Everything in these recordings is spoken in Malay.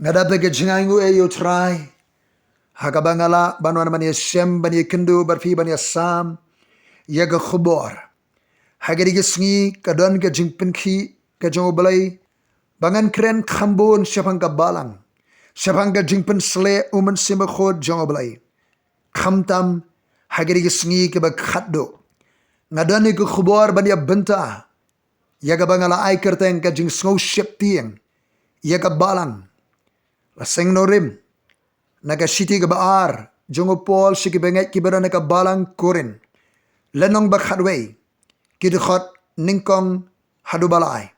Ngadape ke jingangu yo try. Hakabangala banwan mani Shem bani kendu barfi bani Sam. Yaga khubor. Hagari sngi kadon ke jingpenki ke jongobalai. Bangan kren khambon syapang ka balang. Syapang ka jingpen sle uman simakhod jongobalai. Khamtam hagari sngi ke bakhatdo. Ngadani ke khubor bani benta. Yaga bangala ai kerteng ke jingsngewsheptieng. Yaga balang. Laseng norim. Naga shiti ke baar. Jongo Paul shiki benget kibara naga balang Korinth. Lenong bakhadway. Kidukhot ningkong hadu balai.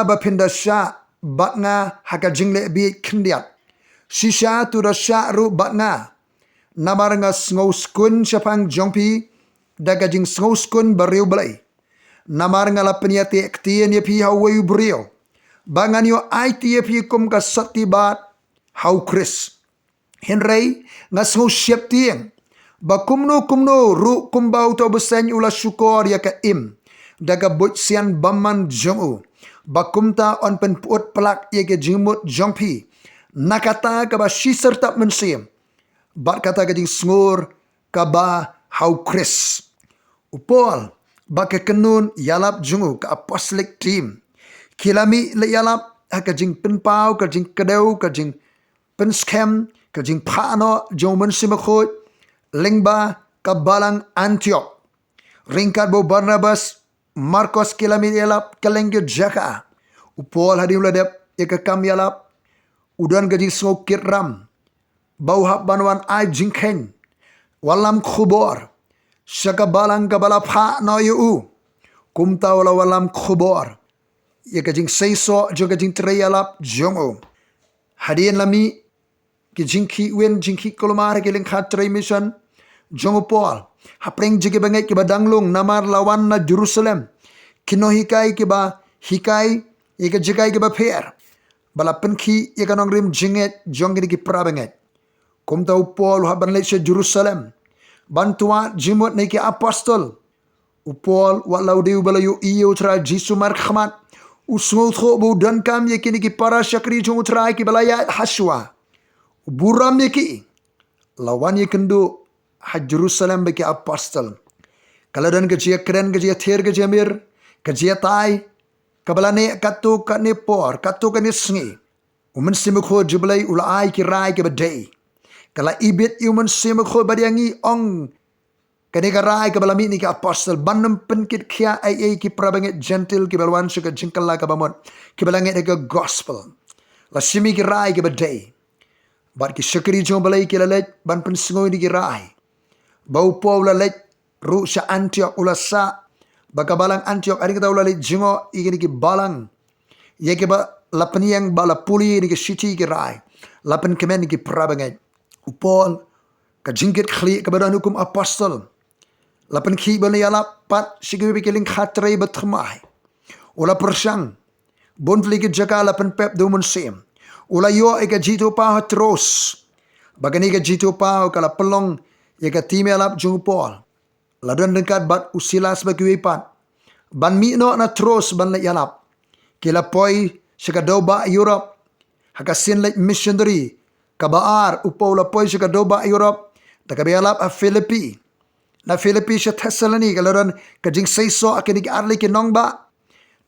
Bapinda sya batnga haka jingle bi kindiat. Sisha tu da sya ru batnga. Namaranga sngoskun syapang jongpi. Daga jing sngoskun bariu balai. Namaranga la penyati ektian ya pi hawayu brio. Bangan yo aiti ya pi kum ka sati bat hau kris. Henry ngashewsheptieng. Ba kumno ru kumba uto beseny ula syukor ya ka im. Daga botsian baman jongu. Ba kumta on pen puot pelak ya ke jingmut jongpi. Nakata ka ba shiser tap mensim. Bat kata ka jing sngur ka ba hau kris. Upol ba ke kenun yalap jongu ka Apostolic team. Kilami le yalap ka jing penpau ka jing kedeu ka jing penskem ka jing phano jong mensimakhot. Lengba ka Balang Antioch. Ringkat bo Barnabas Marcos kilami yalap kalengge jaka. Upol hadi uladep ya ka kam yalap. Udan ka jing sngo ram. Bau hap banwan ai jing Kane. Walam khubor. Syaka balang ka balap ha no yu. Kumta wala walam khubor. Ya ka jing seiso jo ka jing treyalap jongo. Hadian lami ki jingki wen jingki kolomar ke lengkha trey mission. Jongo Paul. Hapreng jige bangai ke badanglung namar lawan na Jerusalem. Kino hikai ke ba hikai. Ika jikai ke ba per. Bala penki ika nong rim jinget jong ki prabanget. Kum tau Paul haban lek Jerusalem. Bantuan jimut ni ke apostol. Upol walau diu balayu iyo tra jisu markhamat. Usngul tho bu dan kam ye kini ki para syakri jong tra ki balaya haswa. Buram ye ki. Lawan ye kendo ha Jerusalem bagi apostol. Kalau dan kejia keren kejia ther kejia mir. Kejia tai. Kabalane katu ka ni por. Katu ka ni sngi. Uman simukho jubalay ulay ki rai ki baday. Kala ibit uman simukho badiangi ong. Kani ka rai kabalami ni ka apostol. Banam penkit kia ay ki prabanget gentil ki balwan suka jingkala ka bamot. Ki balanget ka gospel. La simi ki rai ki baday. Bat ki syakri jong balay ki lalet. Ban pensengoy ni ki rai. Bau po ula lek ru sa Antioch ula sa baka Balang Antioch ari kita ula lek jingo iki ki balang ye ke ba lapen yang bala puli ni ki city ki rai lapen kemen ki prabangai upol ka jingkit khli ka badan hukum apostol lapen khi bala yala pat sigibi ki ling khatre batkhmai ula persang bonfli ki jaka lapen pep do monsim ula yo e ka jito pa hatros bagani ka jito pa kala pelong ya ka tim yalap jung Paul. Ladan dekat bat usilas bagi wipat. Ban mi no na tros ban le yalap. Kila poi sika doba Europe. Haka sin le missionary. Kabaar upaw la poi sika doba Europe. Taka yalap a Philippi. Na Philippi siya Thessaloniki. Kaladan kajing seiso akinig arli ki nongbah.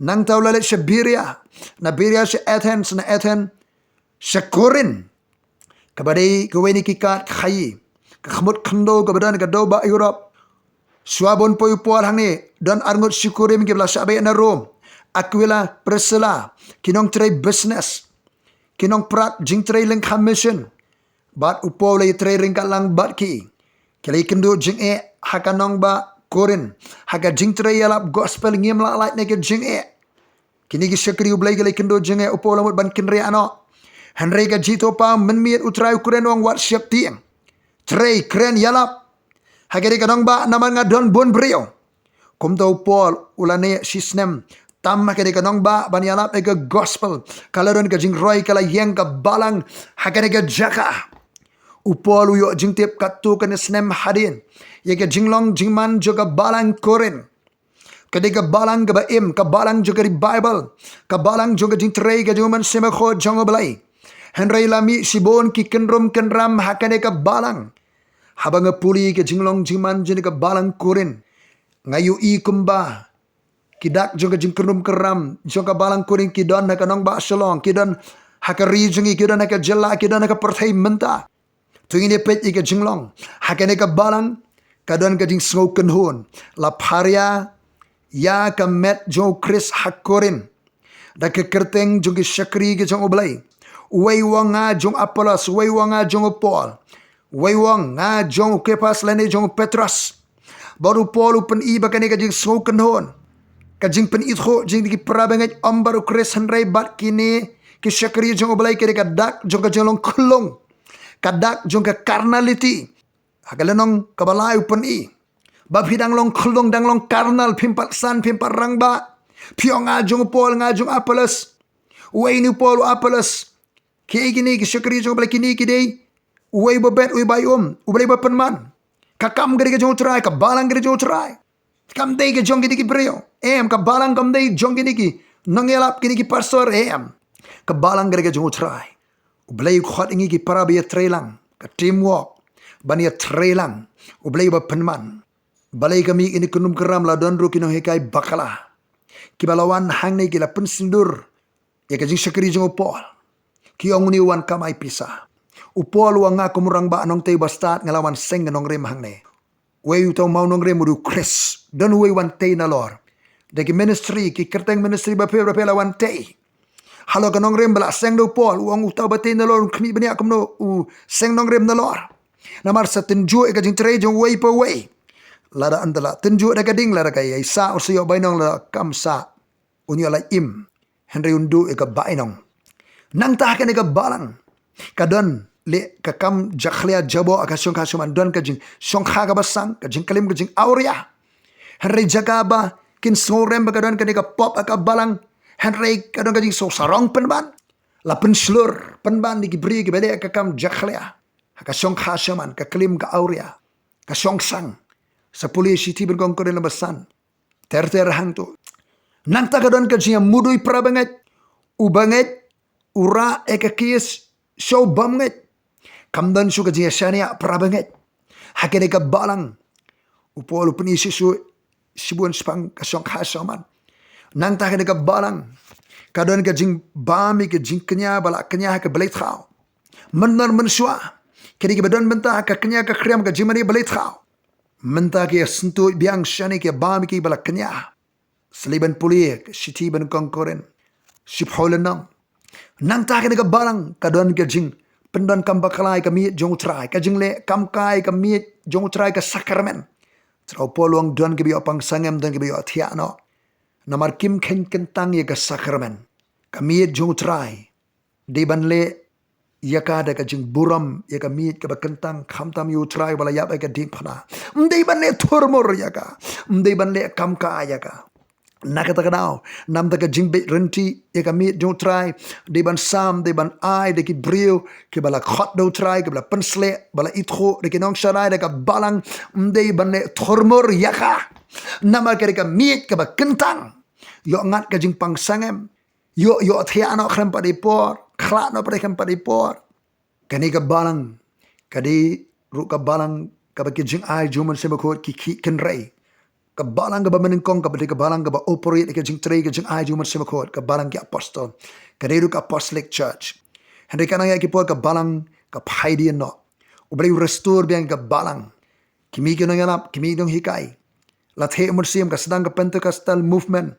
Nang taw lalit siya Berea. Na Berea siya Athens. Na Athens siya Korinth. Kabaday kaweni kikat khayi. Kakhmut khando kebadan ke doba Europe. Suabon poy pual hang ni dan arngut syukurim ke bela sabai na Rome. Aquila Priscilla kinong tray business. Kinong prat jing tray link mission. Bat upo lay tray ring lang bat ki. Kilay kendo jing haka nongbah Korinth. Haka jing tray yalap gospel ngim la light na ke jing Kini ki syakri ublay kilay kendo jing upo lamut ban kinre ano. Henry ka jito pa menmiet utray ukuren wang wat siap tiang. Tray keren yalap. Hagari ka nongbah naman nga don bon brio. Kumtaw Paul ulane sisnem. Tam hagari ka nongbah ban yalap ega gospel. Kalaron ka jing roy kala yang ka balang. Hagari ka jaka. Upol uyo jing tip katu ka snem hadin. Yaka jinglong jingman juga balang Korinth. Kadika balang ka baim. Ka balang juga di Bible. Ka balang juga jing tray ka jing man simakho jongo balay. Henry lami sibon ki kenrom kenram hakane ka balang. Habang puli ke jinglong jingman jini ka balang Korinth. Ngayu i kumba. Kidak jong ka jing kenrom keram. Jong ka balang Korinth kidon haka nongbah shalong. Kidon haka rijungi kidon haka jela kidon haka perthai menta. Tuing ni pet ika jinglong. Hakane ka balang. Kadon ka jing sngau kenhun. La paria ya ka met jong Chris hak Korinth. Da ke kerteng jong ki syakri ke jong oblay. Uway wang nga jong Apollos, uway wang nga jong Paul. Uway wang nga jong Kepas lene jong Petrus. Baru Paul upen iba kane ka jing sngau kenhun. Ka jing pen itho jing ki prabengat ambaru Chris henry bat kini ki syakri jong oblay kene ka dak jong ka jong kulong. Kadak jong ka carnality. Hagalenong kabalay upen i. Babhidang long kulong dang long karnal pimpat san pimpat rangba. Piyong nga jong Paul nga jong Apollos. Uway ni Paul Apollos. Kaya gini kisyakri jong balay kini kidey. Uway babet uway bayom. Ubalay bapanman. Kakam gari ka jong utray. Kabalang gari jong utray. Kamday ka jong gini ki preo. Kabalang kamday jong gini ki. Nangyalap gini ki pastor. Kabalang gari ka jong utray. Ubalay kuhat ingi ki parabaya trailang. Ka teamwork. Baniya trailang. Ubalay bapanman. Balay kami ini kunum keram la donro kinong hekay bakala. Kibalawan hangnay kila pensindur. Ya ka jing syakri jong Paul. Kiyong uniwan kamay pisa. Upol wang nga kumurang ba anong tayo bastat ngalawan seng nong rim hangne. Way utaw mau nong rim udu Chris. Don way wan tay na lor. Dagi ministry, ki kerteng ministry ba pera lawan tay. Halo ka nong rim bala seng do Paul. Uang utaw ba tay na lor. Kami bani akum no seng nong rim na lor. Namar sa tinju ika jing tray jong way pa way. Lada andala. Tinju na kading lada kaya. Isa o siyo bay nong lada kamsa. Unyo la im. Henry undu ika bay nong. Nang tahakan ika balang. Kadon le kakam jakhlia jabo akasyong kasyuman don kajing syong khaga basang kajing kalim kajing auria. Henry jagaba kin sngorem kadon kanika pop aka balang. Henry kadon kajing so sarong penban. La penslur penban di gibri gibele kakam jakhlia. Akasyong kasyuman kakalim ka auria. Kasyong sang. Sa polisi ti bergong ko rin basan. Ter hang tu. Nang tagadon kajing mudoy prabanget. Ubanget. Ura eka kis show bamget. Kamdan su kajing syania prabanget. Hakene ka balang. Upolo penisi su sibuan spang kasyong kasaman. Nang takene ka balang. Kadon kajing bami kajing kenya balak kenya ka balik thaw. Menar mensua. Kini ka badon benta ka kenya ka kriam ka jimani balik thaw. Menta ki sentu biang syani ki bami ki balak kenya. Seliban puliek siti ban kongkoren. Sipholenang. Nang takin ka balang kadon ka jing pendon kam bakalai ka miet jong trai ka jing le kam kai ka miet jong trai ka sakramen trau polong don ka biyo pang sangem don ka biyo thiano namar kim ken kentang ye ka sakramen ka miet jong trai de ban le yaka da ka jing buram ye ka miet ka bakentang khamtam yu trai wala yap ka ding phana mdei ban le thormor yaka mdei ban le kam ka yaka nakata kanao nam taka jingbet renti ya kami do try de ban sam de ban ai de ki brio ke bala khot do try ke bala pensle bala itro de ki nong sharai de ka balang de ban le thormor yaka nama ke ka miet ke ba kentang yo ngat ka jing pang sangem yo thia no khrem pa de por khla no pa khem pa de por kani ka balang kadi ru ka balang ka ba ki jing ai juman se ba ko ki ken rei Kabalang ka ba menengkong ka ba di kabalang ka ba operate ka jing tray ka jing ay jumat simakot kabalang ki apostol kaderu ka apostolic church hindi ka nang yaki po kabalang ka paidi no ubali restore biang kabalang kimi ka nang yanap kimi nang hikay lathe umursiyam ka sedang ka Pentecostal movement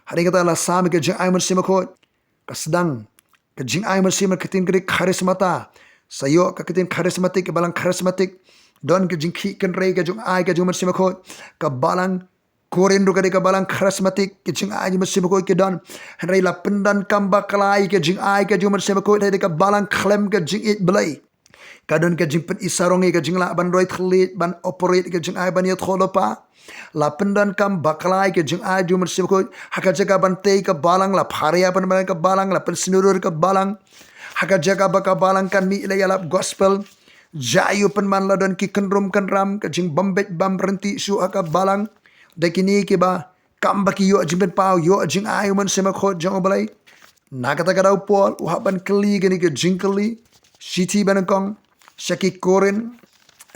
hari kata la sami ka jing ay jumat simakot ka sedang ka jing ay jumat simakot katin ka charismata sayo ka katin charismatic kabalang charismatic don ke jingki ken rei ke jung ai ke jung simakot ka balang koren ru ka balang charismatic ke jing ai jung simakot ke don rei la pendan kamba kalai ke jing ai ke jung simakot rei ka balang klem ke jing it belai ka don ke jing pen isarong ke jing la ban roi thlit ban operate ke jing ai ban yet kholopa la pendan kam bakalai ke jing ai jung simakot haka jaga ban tei ka balang la pharia ban ka balang la pen sinurur ka balang haka jaga baka balang kan mi ila yalap gospel Jayu penman ladon ki kenrum kenram ka jing bambet bam renti su aka balang de kini ki ba kam ba ki yo jing pen pau yo jing ayu man sema khot jong balai Nakata kada upol uhaban keli gani ke jingkeli siti banakong syaki Korinth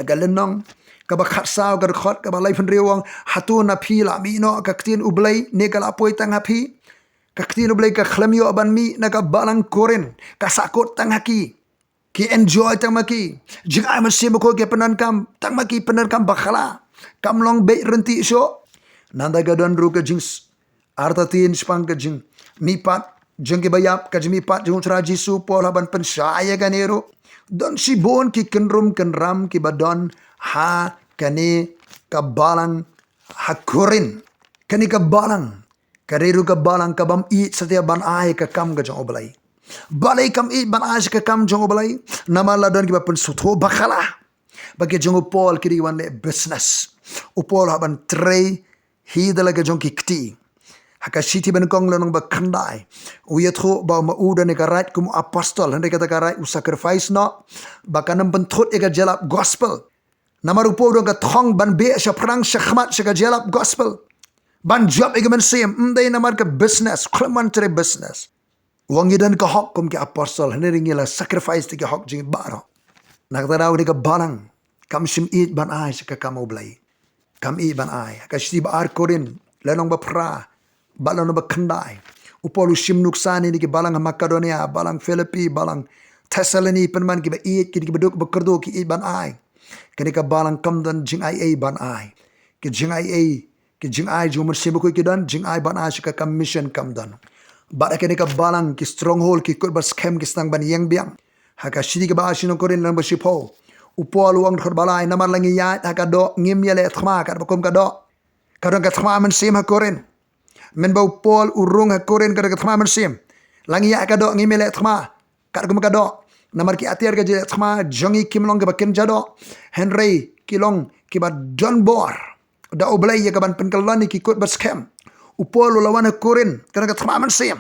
agalenong kabakhat sao gadkhot kabalai penriwang Hato na pila mino kaktin ublay nekal apoy tang hapi kaktin ublay ka khlamyo aban mi naka Balang Korinth kasakot tang haki ki enjoy tang maki jika masih ko ke penankam tang maki penankam bakhala kamlong be renti so nanda gadon ru ke jings artatin spang ke jing mipat jeng ke bayap ke mipat jeng tra jisu pol haban pensaya ganero don si bon ki kenrum kenram ki badon ha kani ka Balang ha Korinth kani ka Balang kareru ka Balang kabam i setiap ban ai ka kam ga jong oblai balai kam i ban ai ka kam jong oblai namala don ki ba pen sutho bakhala bagi jong pol ki wan le business upol haban trei hi dalaga jong ki kti haka siti ben kong lanong ba khandai uyatho ba mauda ne karat kum apostol hande kata karat sacrifice no bakanam benthut ega jalap gospel namarupo dong ka thong ban be sha prang sha khmat sha jalap gospel ban job ega men sim ndai namar ka business kleman tre business wangi dan ka hok kum ki apostol hande ringila sacrifice ti ka hok jing baro nakdarau ni ka Balang kam sim it ban ai sha kam oblai kam i ban ai ka siti ba ar Korinth lanong ba pra Balang ba khandai upolu sim nuksani ni ki Balang Makedonia Balang Filipi Balang Thessaloni penman ki ba it ki ba kerdo ki ban ai kini ka Balang kamdan jing ai ban ai ki jing ai jo mer sebo ko ki dan jing ai ban ai ka mission kamdan ba kini ka Balang ki stronghold ki kut ba scam ki stang ban yang biang haka shidi ka ba sino Korin lan ba shipo upolu ang khot balai namar langi ya haka do ngim yele thma ka ba kom ka do kadang ka thma men sim ha Korin men bau pol urung ha Korinth kada thma men sim langi ya ka do ngimele thma kada kum ka do namar ki atiar ka je thma jongi kimlong ka baken jado Henry kilong ki ba John Bor da oblay ya ka ban penkalani ki kut ba scam upol lawan ha Korinth kada ka thma men sim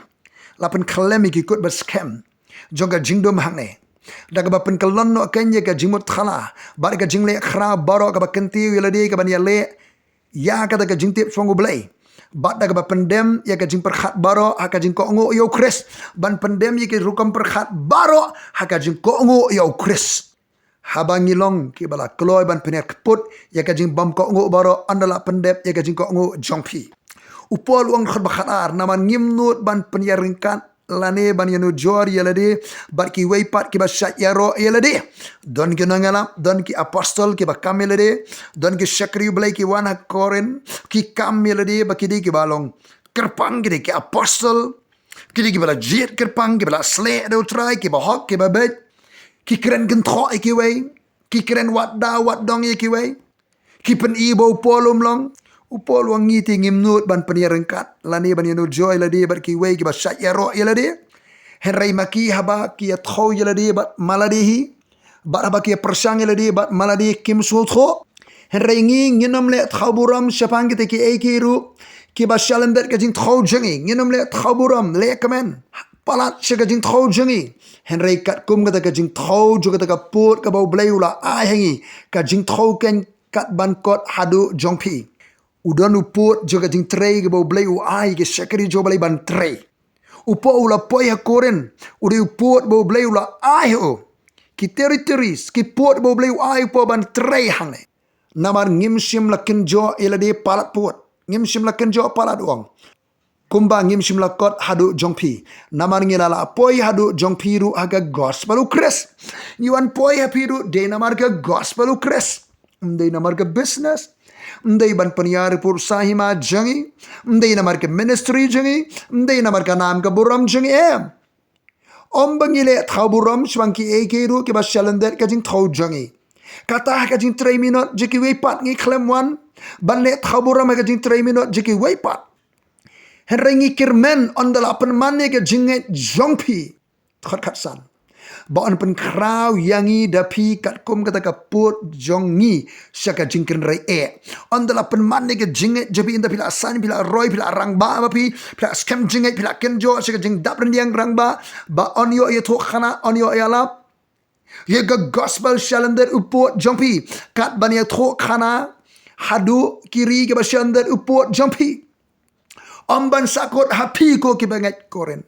lapen khlemi ki kut ba scam jonga jingdom hangne daga ba penkalon no kenya ka jimut khala bar ka jingle khra baro ka ba kenti yelade ka ban yale ya kada ka jingtip song oblay bat daga ba pendem ya ka jing perkhat baro haka jing ko ngo yo Chris ban pendem ya ke rukam perkhat baro haka jing ko ngo yo Chris habangilong ki bala kloy ban pener kput ya ka jing bam ko ngo baro andala pendem ya ka jing ko ngo jongpi upol wang khot bakhatar naman ngimnut ban penyaringkat lane ban yanu jor yelade bat ki weipat ki ba shat yaro yelade don ki nangala don ki apostol ki ba kamelade don ki shakri blai ki wana Korinth ki kamelade ba ki di ki balong kerpang ki apostol ki di ki bala jet kerpang ki bala sle do try ki ba hok ki ba bet ki kren gen tho ki wei ki kren wat da wat dong ki wei ki pen ibo polum long upol wangi ti ngimnut ban penirengkat lani ban yanu joy ladi bar ki wei ki ba shat yaro yelade henrai maki haba ki tho yelade bat maladihi bat haba ki persang yelade bat maladi kim sultho henrai ngi nginam le khaburam shapang ki ekiru ki ba shalandat ka jing tho jengi nginam le khaburam le kamen palat shaka jing tho jengi henrai kat kum ka jing tho juga ka put ka bau blayula a hengi ka jing tho ken kat ban kot hadu jongpi udan uput juga jing trei ke bau blai u ai ke sekri jo blai ban trei upo ula poi ha Korinth udi uput bau blai ula ai o ki territories ki put bau blai u ai po ban trei hangne namar ngimsim lakin jo elade palat put ngimsim lakin jo palat uang kumba ngimsim lakot hadu jongpi namar ngilala poi hadu jongpi ru aga gospel u Chris yuan poi ha piru de namar ga gospel u Chris de namar ga business ndai ban paniar pur sahima jangi ndai namar ke ministry jangi ndai namar ka naam ka buram jangi om bangile thaburam swangki ekeru ke basalander ka jing thau jangi kata ka jing 3 minute jiki weipat ngi klemwan banle thaburam ka jing 3 minute jiki weipat henrengi kirmen ondala pen manne ke jinget jongpi khat khatsan baon pen kraw yangi dapi kat kum kata ka put jongi syaka jingken rai ondala pen manne ke jinget jabi inda pila san pila roy pila rangba api pila scam jinget pila kenjo syaka jing dap rendiang rangba ba on yo ye thok khana on yo yalap ye ga gospel shalander upot jongpi kat ban ye thok khana hadu kiri ke ba shalander upot jongpi omban sakot hapi ko ki banget Korinth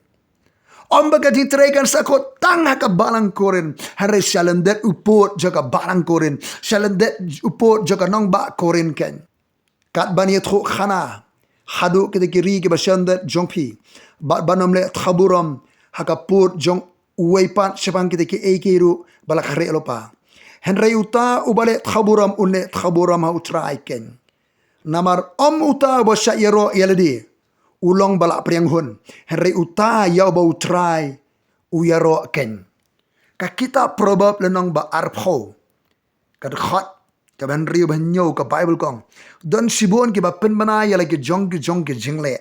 Om baga jing trekan sakot tang haka balang Korinth. Henry shalandet upot jaga balang Korinth. Shalandet upot jaga nongbah Korinth ken. Kat bani tro khana. Hado kita kiri ke basyandet jong pi. Bat banom le khaburam haka pot jong uwaipat sepang kita ki eikiru balak hare lopa. Henry uta ubale khaburam unne khaburam ha utrai ken. Namar om uta bosya yero yaladi. Ulong balak priang hun. Henry uta yau bau try uyaro ken. Ka kita probab lenong ba arpho. Kad khat ka Henry banyo ka Bible kong. Don sibon ki ba penbana yala ki jong ki jingle.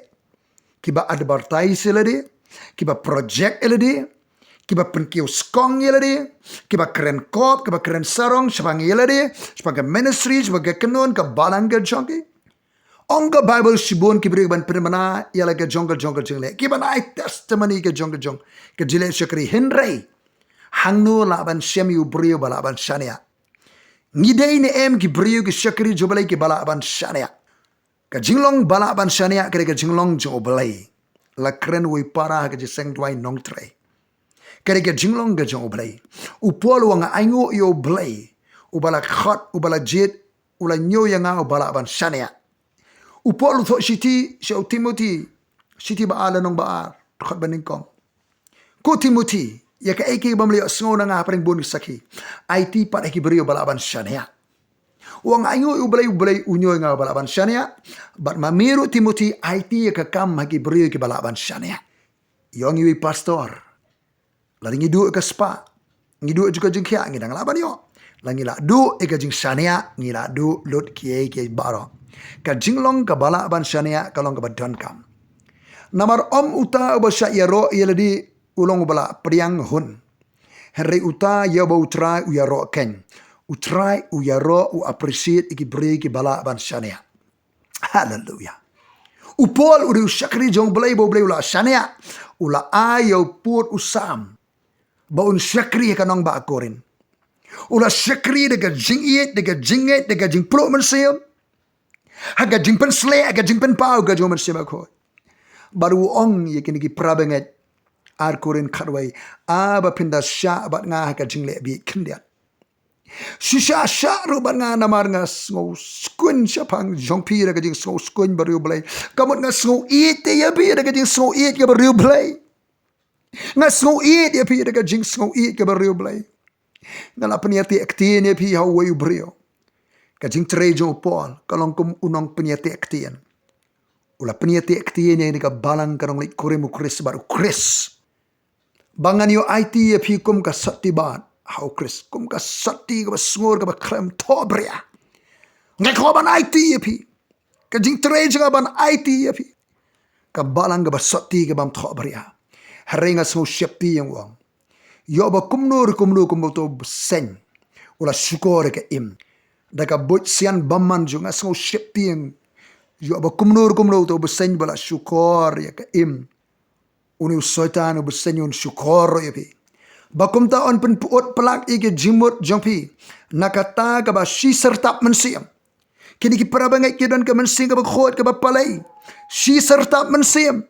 Ki ba advertise yaladi. Ki ba project yaladi. Ki ba penkiu skong yaladi. Ki ba keren kop, ki ba keren sarong sepang yaladi. Sebagai ministry, sebagai kenun ka balang ke jongki. Ongga Bible sibon ki beri ban penmana yala ke jong jingle. Ki ba naik testimony ke jong ke jile syakri Henry. Hangnu laban syami ubrio balaban syania. Ngidei ni em ki brio ki syakri jobalai ki balaban syania. Ka jinglong balaban syania kere ka jinglong jobalai. La keren wi para ka jiseng tuai nong tre. Kere ka jinglong ka jobalai. Upol wanga aingo yo balai. Ubala khat ubala jet ula nyo yanga balaban syania. Upol thok siti syau Timothy siti baala nong baar khat baning kong. Ko Timothy ya ka eke bamli sngo na nga paring bonus saki. IT pat eki brio balaban syania. Wang ayo ubalay unyo nga balaban syania. But mamiru Timothy IT ya ka kam haki brio ki balaban syania. Yong iwi pastor. Lari ngidu ka spa. Ngidu juga jengkia ngidang laban yo. Langi la du eka jing syania ngila du lut kiye ki baro. Ka jinglong ka balaban syania kalong ka badon kam. Namar om uta basya yaro yeladi ulong bala priang hun. Henry uta ya ba utrai uyaro ken. Utrai uyaro u appreciate iki beri ki balaban syania. Hallelujah. Upol uri syakri jong belai ula syania. Ula ayo put usam. Baun syakri ka nongbah Korinth. Ula syakri dega jingiet dega jinget dega jing pro mensiam. Haga jingpen sle, haga jingpen pau, haga jomen semakoi. Baru ong ye kini ki prabenget ar Korinth khatwai. Aba pinda sya bat nga haga jingle bi kendiat. Shisha sya ru bat nga namar nga sngo skun syapang jongpi haga jing sngo skun baru belai. Kamut nga sngo eat ya bi haga jing sngo eat ka baru belai. Nga sngo eat ya bi haga jing sngo eat ka baru belai. Nga la peniati aktin ya bi hawai brio. Kajing trejo Paul kalong kum unong penyati aktian. Ula penyati aktian yang ka balang karong lik koremu Chris baru Chris. Bangan yo IT ya pi kum ka sati bat. How Chris kum ka sati ka basngor ka bakrem tobria. Ngai ko ban IT ya pi. Kajing trejo ka ban IT ya pi. Ka balang ka basati ka bam tobria. Haringa so sheptieng wang. Yo ba kumnur to sen. Ula syukur ka im. Daka bot sian baman jo nga sngo sheptieng. Yo ba kumnur to besen bala syukur ya ka im. Uni soitan besen yon syukur ya pi. Ba kum taon pen puot pelak ige jimut jongpi. Nakata ka ba si sertap mensiam. Kini ki parabangai kidan ka mensiam ka ba khot ka ba palai. Si sertap mensiam.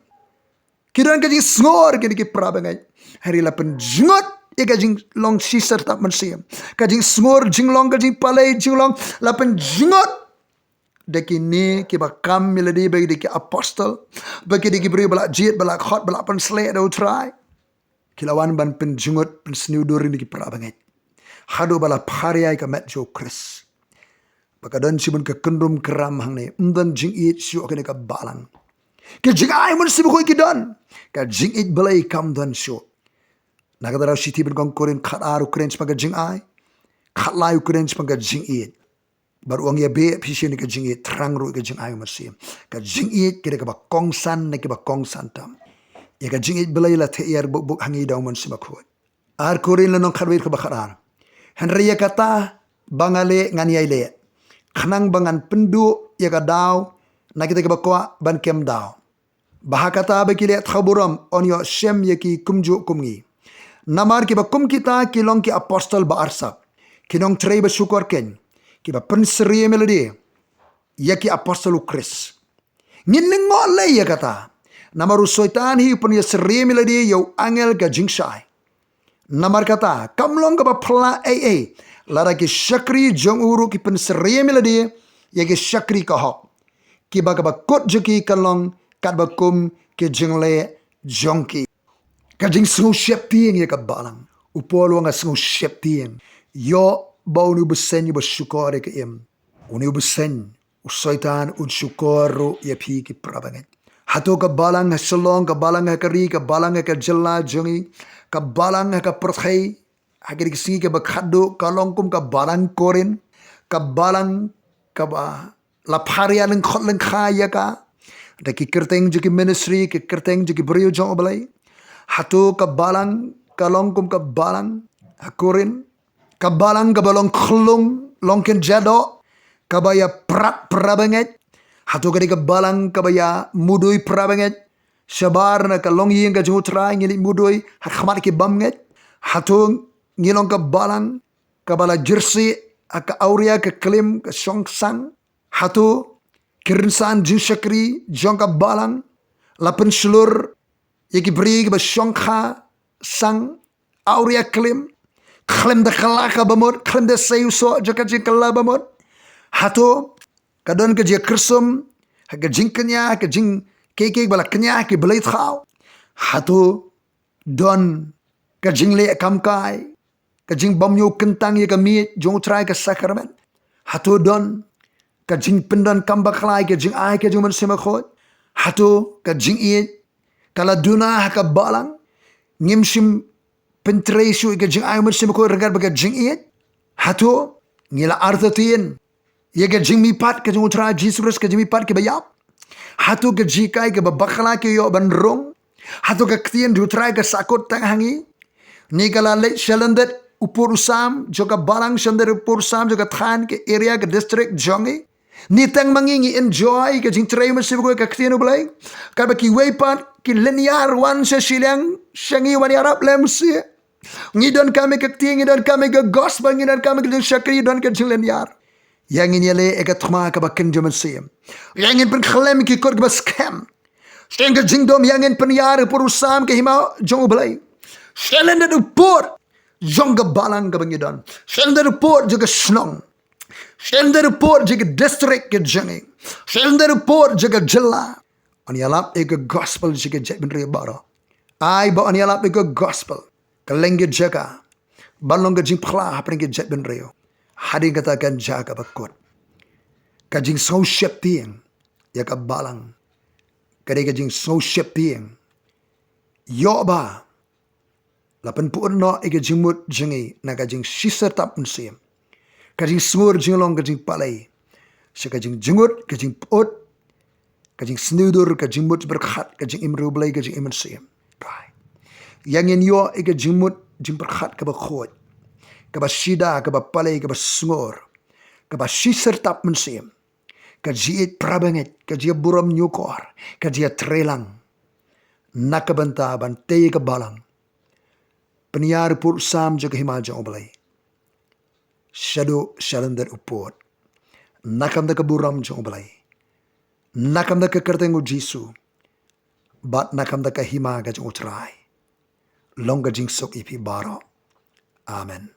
Kidan ka jing snor kini ki parabangai. Hari la pen jingot ika jing long si sertap mensiam. Kajing snor jinglong kajing palai jinglong lapen jingot. Deki ni ki bakam miladi bagi deki apostol. Bagi deki beri balak jit balak hot balak pen slay ada utrai. Kilawan ban pen jingot pen sniudurin deki perabangai. Hado balak pariai ka met jo Chris. Baka dan sibun ke kendrum keram hang ni. Mdan jing it siyo kene ka balang. Ke jing ay mun sibukoi ki dan. Ka jing it balai kam dan siyo. Nakadaraw siti ben kong Korinth khat aru kren sebagai jing ai. Khat layu kren sebagai jing it. Baru ang ya be pisi ni ka jing it terang ru ka jing ai masim. Ka jing it kira ka ba kongsan na ka ba kongsan tam. Ya ka jing it belai la te yar buk hangi daw man simakoi. Ar Korinth lanong khatwir ka ba kharar. Henry ya kata bangale ngani ai le. Khanang bangan pendu ya ka daw na kita ka ba kwa ban kem daw. Bahakata ba kile khaburam on yo shem ya ki kumju kumngi. Namar ki ba kum kita kilong ki apostol ba arsap. Kinong trei ba syukur ken. Ki ba penseri melodi. Ya ki apostol Chris. Ngin ngole ya kata. Namaru soitan hi punya serem ladi yau angel ka jingsai. Namar kata kamlong ka pla lara ki syakri jong uru ki pen serem ladi ya ki syakri ka hok. Ki ba kot juki kalong kat ba kum ki jingle jongki. Ka jingsngewsheptieng ya ka balang. Upolo nga ngewsheptieng. Yo bau nu besen yu bersyukur ke im. Uni besen usaitan un syukur ya pi ki prabanget. Hato ka balang hasalong ka balang hakari ka balang ka jella jongi ka balang ka perthai agir singi ka bakhado kalong kum ka balang Korinth ka balang ka ba lapharia leng khot leng khaya ka da ki kerteng juki ministry ki kerteng juki brio jong oblai. Hato ka balang kalong kum ka balang Korinth ka balang khlung longken jado kabaya prat prabanget. Hato ka balang kabaya mudui prabanget. Sabar na ka long ying ka jutra ngili mudui hakmat ki bamnget. Hato ngilong ka balang kabala jersey ka auria ka klim ka songsang. Hato kirinsan jinsyakri jong ka balang lapen selur yaki beri ka songkha sang auria klim da kalaka bamot klim da sayuso jaka jingkala bamot. Hato kadon ke jia kersum ke jingkenya ke jing keke bala kenya ke belai thau. Hato don ke jingle kamkai ke jing bamyo kentang ye ke mi jong trai ke sakrament. Hato don ke jing pendon kamba klai ke jing ai ke jong sema khot. Hato ke jing i kala duna ka balang ngimsim pentresu ke jing ai sema khot regar ke jing i. Hato ngila arthatin ye ke jing mi pat ke jing utra Jesus ke jing mi pat ke bayap. Hato ke jikai ke babakla ke yo banrong. Hato ke ktien du trai ke sakot tang hangi. Ni kala le shalandet upur usam joka balang shander upur usam joka than ke area ke district jongi. Ni tang mangingi enjoy ke jing trai masib ko ke ktien ublai. Ka ba ki way pat ki linear wan sa silang shangi wan yarap lemsi. Ngidon kami ke ktien ngidon kami ke gospel ngidon kami ke syakri don ke jing linear. Yang ini le eka thma ka bakin jaman sim. Yang in pen khlem ki kor ka scam. Stengka jingdom yang in pen yar purusam ke hima jong ublai. Shelenda du port jong ka balang ka bangidon. Shelenda du port juga snong. Shelenda du port juga district ke jangi. Shelenda du port juga jella. Ani alap eka gospel juga jek ben baro. Ai ba ani alap eka gospel. Kalenge jaga. Balong ka jing phla hapring ke jek ben reo. Hading katakan jaga bakut. Ka jingsngewsheptieng ya ka balang. Kade ka jingsngewsheptieng. Yo ba. Lapan puan no ika jingmut jingi na ka jing shisar tap unsim. Ka jing smur jinglong ka jing palay. Sa ka jing jingut ka jing puot. Ka jing snudur ka jing mut berkhat ka jing imrublay ka jing imansim. Yang in yo ika jingmut jing berkhat ka bakut. Kaba shida, kaba palay, kaba sngor, kaba shisar tap mensim, ka jiit prabanget, ka jia buram nyukor, ka jia trelang, nakabanta bantay ka balang, peniyar pur sam jaga himaja oblay, shado shalandar upot, nakam da ka buram jang oblay, nakam da ka kertengu jisu, bat nakam da ka himaga jang utray, long ka jing sok ipi baro. Amen.